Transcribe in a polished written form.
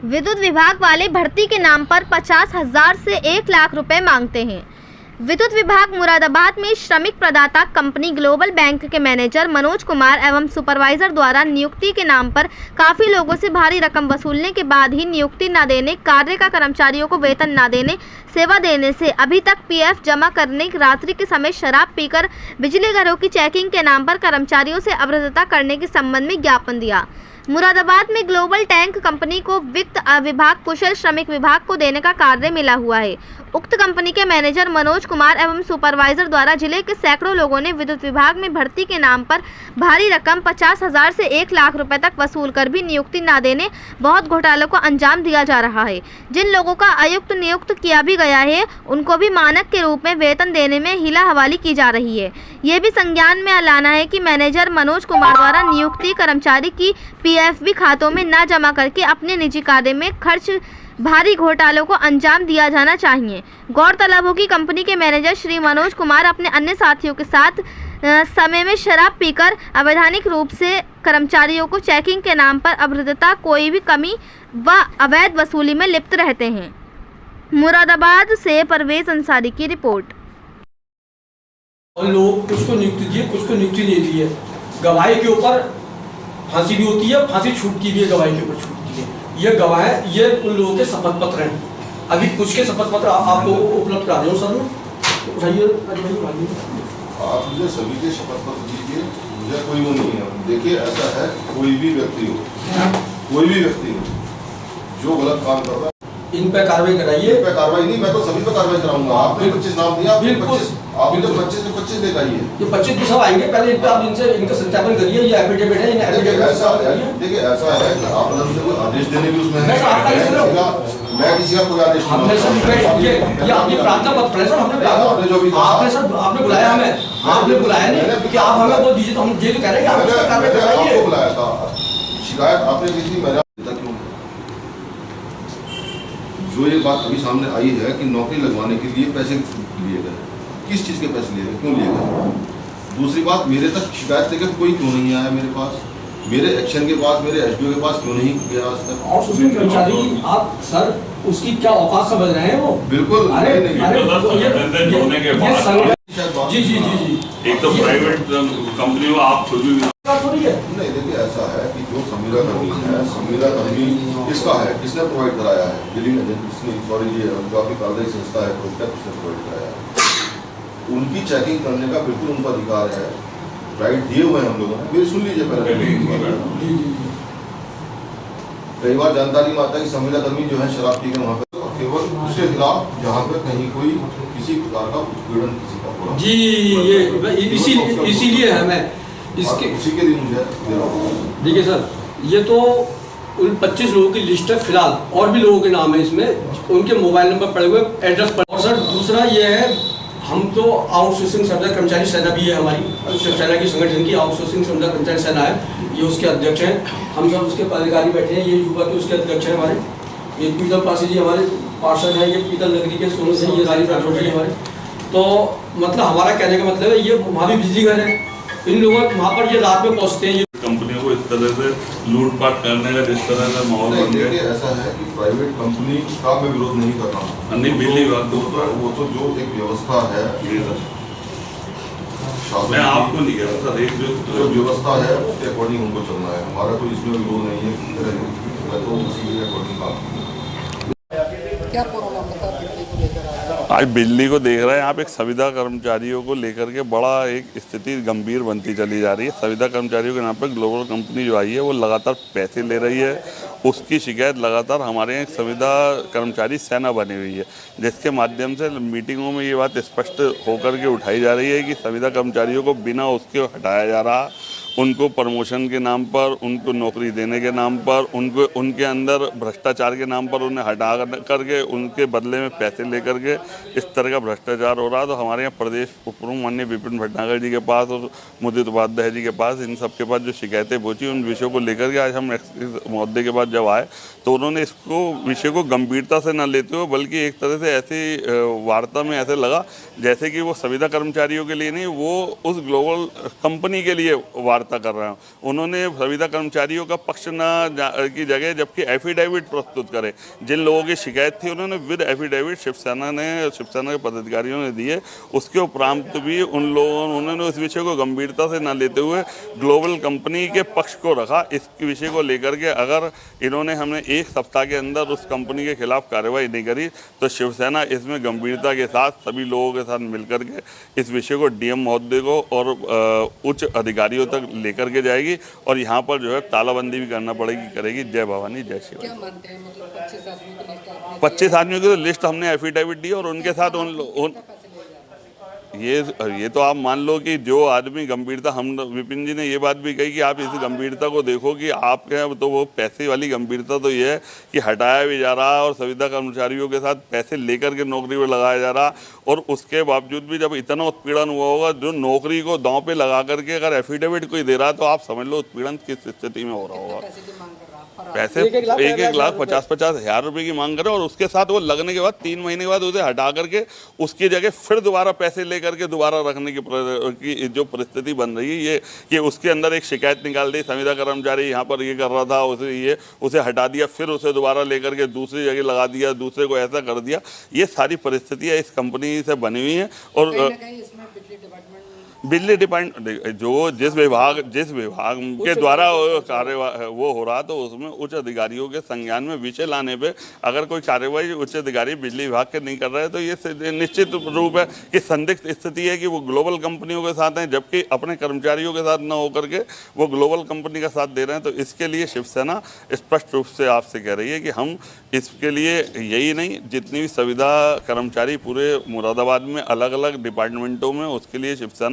विद्युत विभाग वाले भर्ती के नाम पर 50,000 से 1 लाख रुपए मांगते हैं। विद्युत विभाग मुरादाबाद में श्रमिक प्रदाता कंपनी ग्लोबल बैंक के मैनेजर मनोज कुमार एवं सुपरवाइजर द्वारा नियुक्ति के नाम पर काफ़ी लोगों से भारी रकम वसूलने के बाद ही नियुक्ति न देने, कार्य का कर्मचारियों को वेतन न देने, सेवा देने से अभी तक पीएफ जमा करने, रात्रि के समय शराब पीकर बिजली घरों की चेकिंग के नाम पर कर्मचारियों से अभद्रता करने के संबंध में ज्ञापन दिया। मुरादाबाद में ग्लोबल टैंक कंपनी को वित्त विभाग कुशल श्रमिक विभाग को देने का कार्य मिला हुआ है। उक्त कंपनी के मैनेजर मनोज कुमार एवं सुपरवाइजर द्वारा जिले के सैकड़ों लोगों ने विद्युत विभाग में भर्ती के नाम पर भारी रकम 50,000 से 1 लाख रुपए तक वसूल कर भी नियुक्ति न देने बहुत घोटालों को अंजाम दिया जा रहा है। जिन लोगों का आयुक्त नियुक्त किया भी गया है उनको भी मानक के रूप में वेतन देने में हिला हवाली की जा रही है। ये भी संज्ञान में लाना है कि मैनेजर मनोज कुमार द्वारा नियुक्ति कर्मचारी की पीएफ भी खातों में न जमा करके अपने निजी कार्य में खर्च भारी घोटालों को अंजाम दिया जाना चाहिए। गौरतलब हो कि कंपनी के मैनेजर श्री मनोज कुमार अपने अन्य साथियों के साथ समय में शराब पीकर अवैधानिक रूप से कर्मचारियों को चेकिंग के नाम पर अभद्रता, कोई भी कमी व अवैध वसूली में लिप्त रहते हैं। मुरादाबाद से परवेज अंसारी की रिपोर्ट। और लोग कुछ को नियुक्ति दिए, कुछ को नियुक्ति नहीं दी है। गवाही के ऊपर फांसी भी होती है, फांसी छूटती भी है, गवाही के ऊपर छूटती है। ये गवाह ये उन लोगों के शपथ पत्र हैं। अभी कुछ के शपथ पत्र आप लोगों को उपलब्ध करा रहे हो सर में, उठाइए। आप मुझे सभी के शपथ पत्र दीजिए, मुझे कोई वो नहीं है। देखिए ऐसा है, कोई भी व्यक्ति हो जो गलत काम कर रहा है इन पे कार्रवाई कराइए। इन पे कार्रवाई नहीं, मैं तो सभी पे कार्रवाई कराऊंगा। आपने 25 नाम दिया, आपने 25 लेकर आइए। ये 25 भी सब आएंगे, पहले इन पे आप इनका सत्यापन करिए। ये एफिडेविट है, इन्हें एफिडेविट देखिए ऐसा है कि आप अलग से कोई आदेश देने भी उसमें है। मैं किसी का कोई आदेश हमने सर ये आपकी प्रार्थना पत्र है सर। हमने जो भी आपने सर आपने बुलाया हमें, आपने बुलाया नहीं कि आप हमें वो दीजिए, तो हम ये तो कह रहे हैं कि आप इसका कार्रवाई कराइए। आपको बुलाया था, शिकायत आपने की थी, मैंने जो ये बात अभी सामने आई है कि नौकरी लगवाने के लिए पैसे लिए गए, किस चीज़ के पैसे लिए गए, क्यों लिए गए? दूसरी बात, मेरे तक शिकायत लेकर कोई क्यों नहीं आया मेरे पास, मेरे एक्शन के पास, मेरे एसडीओ के पास क्यों नहीं गया आज तक? और उसमें कर्मचारी आप सर उसकी क्या औकात समझ रहे हैं वो? बिल्कुल अरे जी जी जी जी एक तो प्राइवेट कंपनी हो, आप खुद भी नहीं। देखिए ऐसा है कि जो संविदा कर्मी है, संविदा कर्मी किसका है, किसने प्रोवाइड कराया है? बिलिंग एजेंसी, सॉरी ये काफी कार्यदायी संस्था है, किसने प्रोवाइड कराया है? उनकी चेकिंग करने का बिल्कुल उनका अधिकार है, राइट दिए हुए हैं हम लोगों ने। मेरी सुन लीजिए पहले। कई बार जानकारी में आता है कि संविदा कर्मी जो है शराब पीकर वहाँ पर, केवल उसके खिलाफ जहाँ पर कहीं कोई किसी प्रकार का उत्पीड़न किसी का हो जी, ये इसीलिए हमें इसके उसी के लिए मुझे दे रहा हूँ। देखिए सर, ये तो उन 25 लोगों की लिस्ट है फिलहाल, और भी लोगों के नाम है इसमें, उनके मोबाइल नंबर पड़े हुए, एड्रेस पड़े। और सर दूसरा ये है, हम तो आउटसोर्सिंग संविदा कर्मचारी सेना भी है हमारी, शिवसेना की संगठन की आउटसोर्सिंग संविदा कर्मचारी सेना है, ये उसके अध्यक्ष हैं। हम सब उसके पदाधिकारी बैठे हैं, ये युवा के उसके अध्यक्छ हैं हमारे। ये पीतल पासी जी हमारे पार्षद हैं, ये पीतल नगरी के सोनू सिंह, ये सारी राठौड़ी हमारे। तो मतलब हमारा कहने का मतलब है, ये वहाँ भी बिजली घर है, इन लोगों वहाँ पर ये रात में पहुँचते हैं। कंपनियों को इस तरह से लूटपाट करने का जिस तरह से माहौल बन गया। ऐसा है कि प्राइवेट कंपनी का मैं विरोध नहीं कर रहा हूँ, नहीं बिजली बात वो तो जो एक व्यवस्था है, मैं आपको नहीं कह रहा सर, एक जो व्यवस्था है उसके अकॉर्डिंग हमको चलना है। हमारा कोई इसमें विरोध नहीं है, मैं तो उसी के अकॉर्डिंग काम आज बिजली को देख रहे हैं आप। एक संविदा कर्मचारियों को लेकर के बड़ा एक स्थिति गंभीर बनती चली जा रही है। संविदा कर्मचारियों के नाम पर ग्लोबल कंपनी जो आई है वो लगातार पैसे ले रही है, उसकी शिकायत लगातार हमारे यहाँ संविदा कर्मचारी सेना बनी हुई है, जिसके माध्यम से मीटिंगों में ये बात स्पष्ट होकर के उठाई जा रही है कि संविदा कर्मचारियों को बिना उसके हटाया जा रहा, उनको प्रमोशन के नाम पर, उनको नौकरी देने के नाम पर, उनको उनके अंदर भ्रष्टाचार के नाम पर उन्हें हटा करके उनके बदले में पैसे लेकर के इस तरह का भ्रष्टाचार हो रहा। तो हमारे यहाँ प्रदेश उप प्रमुख माननीय विपिन भटनागर जी के पास और मुदित उपाध्याय जी के पास, इन सब के पास जो शिकायतें पहुँची, उन विषयों को लेकर के आज हम महोदय के पास जब आए तो उन्होंने इसको विषय को गंभीरता से न लेते हुए, बल्कि एक तरह से ऐसी वार्ता में ऐसे लगा जैसे कि वो संविदा कर्मचारियों के लिए नहीं, वो उस ग्लोबल कंपनी के लिए वार्ता वार्ता कर रहा हूँ। उन्होंने संविदा कर्मचारियों का पक्ष की जगह जबकि एफिडेविट प्रस्तुत करे। जिन लोगों की शिकायत थी उन्होंने विद एफिडेविट शिवसेना के पदाधिकारियों ने दिए। उसके उपरांत भी उन्होंने उस विषय को गंभीरता से न लेते हुए ग्लोबल कंपनी के पक्ष को रखा। इस विषय को लेकर के अगर इन्होंने हमने एक सप्ताह के अंदर उस कंपनी के खिलाफ कार्रवाई नहीं करी तो शिवसेना इसमें गंभीरता के साथ सभी लोगों के साथ मिलकर के इस विषय को डीएम महोदय को और उच्च अधिकारियों तक लेकर के जाएगी और यहाँ पर जो है तालाबंदी भी करना पड़ेगी, करेगी। जय भवानी, जय शिव। क्या मानते हैं, मतलब 25 आदमियों की लिस्ट आपने 25 आदमियों की तो लिस्ट हमने एफिडेविट दी और उनके साथ उन ये तो आप मान लो कि जो आदमी गंभीरता, हम विपिन जी ने ये बात भी कही कि आप इस गंभीरता को देखो कि आपके तो वो पैसे वाली गंभीरता तो ये है कि हटाया भी जा रहा है और संविदा कर्मचारियों के साथ पैसे लेकर के नौकरी पर लगाया जा रहा, और उसके बावजूद भी जब इतना उत्पीड़न हुआ होगा, जो नौकरी को दांव पे लगा करके अगर एफिडेविट कोई दे रहा है तो आप समझ लो उत्पीड़न किस स्थिति में हो रहा होगा। पैसे की मांग कर रहा है? पैसे 1,50,000 हज़ार रुपये की मांग करे और उसके साथ वो लगने के बाद 3 महीने के बाद उसे हटा करके उसकी जगह फिर दोबारा पैसे लेकर के दोबारा रखने की जो परिस्थिति बन रही है, ये कि उसके अंदर एक शिकायत निकाल दी, संविदा कर्मचारी यहाँ पर ये कर रहा था, उसे हटा दिया, फिर उसे दोबारा लेकर के दूसरी जगह लगा दिया, दूसरे को ऐसा कर दिया। ये सारी परिस्थितियाँ इस कंपनी से बनी हुई हैं। और इसमें बिजली डिपार्टमेंट जो जिस विभाग के द्वारा कार्य वो हो रहा, तो उसमें उच्च अधिकारियों के संज्ञान में विषय लाने पे अगर कोई कार्यवाही उच्च अधिकारी बिजली विभाग के नहीं कर रहे हैं तो ये निश्चित रूप है कि संदिग्ध स्थिति है कि वो ग्लोबल कंपनियों के साथ हैं, जबकि अपने कर्मचारियों के साथ न होकर के वो ग्लोबल कंपनी का साथ दे रहे हैं। तो इसके लिए शिवसेना स्पष्ट रूप से आपसे कह रही है कि हम इसके लिए यही नहीं, जितनी भी संविदा कर्मचारी पूरे मुरादाबाद में अलग अलग डिपार्टमेंटों में, उसके लिए शिवसेना